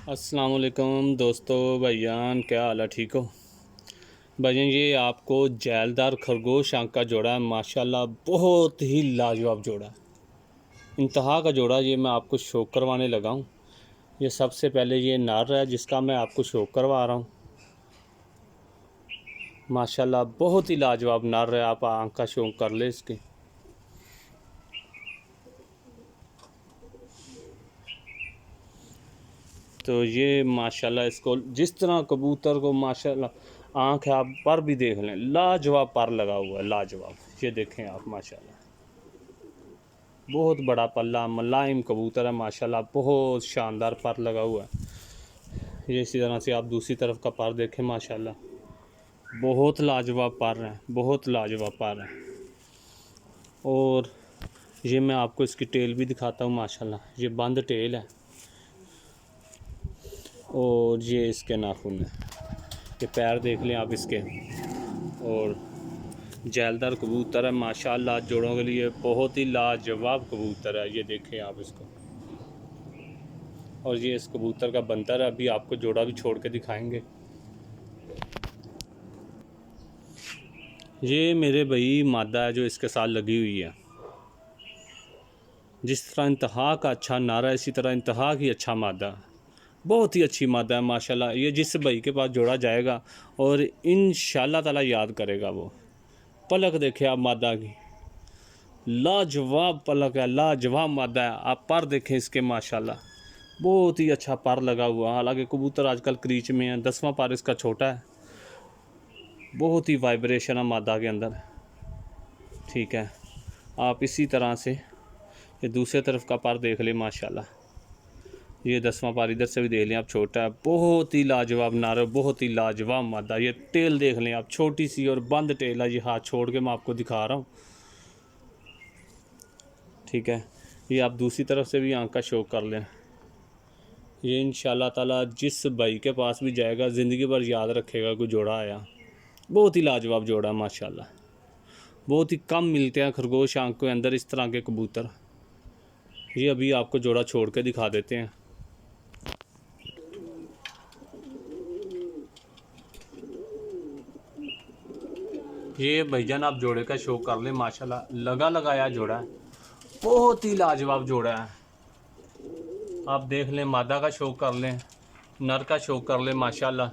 अस्सलाम वालेकुम दोस्तों, भाईजान क्या हाल है? ठीक हो भाईजान? ये आपको जैलदार खरगोश आंख का जोड़ा है। माशाल्लाह बहुत ही लाजवाब जोड़ा है, इंतहा का जोड़ा। ये मैं आपको शो करवाने लगा हूँ। ये सबसे पहले ये नर है जिसका मैं आपको शो करवा रहा हूँ। माशाल्लाह बहुत ही लाजवाब नर है। आप आंख का शौक कर ले इसके। तो ये माशाल्लाह इसको जिस तरह कबूतर को माशाल्लाह आँख है, आप पर भी देख लें, लाजवाब पर लगा हुआ है, लाजवाब। ये देखें आप माशाल्लाह, बहुत बड़ा पल्ला मुलायम कबूतर है माशाल्लाह, बहुत शानदार पर लगा हुआ है। ये इसी तरह से आप दूसरी तरफ का पर देखें माशाल्लाह, बहुत लाजवाब पर है, बहुत लाजवाब पर है। और ये मैं आपको इसकी टेल भी दिखाता हूँ माशाल्लाह, ये बंद टेल है और ये इसके नाखून है। ये पैर देख लें आप इसके। और जैलदार कबूतर है माशाल्लाह, जोड़ों के लिए बहुत ही लाजवाब कबूतर है। ये देखें आप इसको। और ये इस कबूतर का बंतर है, अभी आपको जोड़ा भी छोड़ के दिखाएंगे। ये मेरे भाई मादा है जो इसके साथ लगी हुई है। जिस तरह इंतहा का अच्छा नारा है, इसी तरह इंतहा की अच्छा मादा, बहुत ही अच्छी मादा है माशाल्लाह। ये जिस भाई के पास जोड़ा जाएगा और इंशाल्लाह ताला याद करेगा वो। पलक देखे आप मादा की, लाजवाब पलक है, लाजवाब मादा है। आप पर देखें इसके माशाल्लाह, बहुत ही अच्छा पर लगा हुआ। हालांकि कबूतर आजकल क्रीच में है, 10वां पर इसका छोटा है। बहुत ही वाइब्रेशन है मादा के अंदर। ठीक है, आप इसी तरह से ये दूसरे तरफ का पर देख लें माशाल्लाह। ये 10वां पर इधर से भी देख लें आप, छोटा है, बहुत ही लाजवाब नारा, बहुत ही लाजवाब मादा। ये टेल देख लें आप, छोटी सी और बंद टेल है। ये हाथ छोड़ के मैं आपको दिखा रहा हूँ। ठीक है, ये आप दूसरी तरफ से भी आंख का शौक कर लें। ये इंशाल्लाह ताला जिस भाई के पास भी जाएगा ज़िंदगी भर याद रखेगा कोई जोड़ा आया। बहुत ही लाजवाब जोड़ा है माशाल्लाह। बहुत ही कम मिलते हैं खरगोश आंख के अंदर इस तरह के कबूतर। ये अभी आपको जोड़ा छोड़ के दिखा देते हैं। ये भाईजान आप जोड़े का शौक कर लें माशाल्लाह, लगा लगाया जोड़ा है, बहुत ही लाजवाब जोड़ा है। आप देख लें, मादा का शौक कर लें, नर का शौक कर लें माशाल्लाह,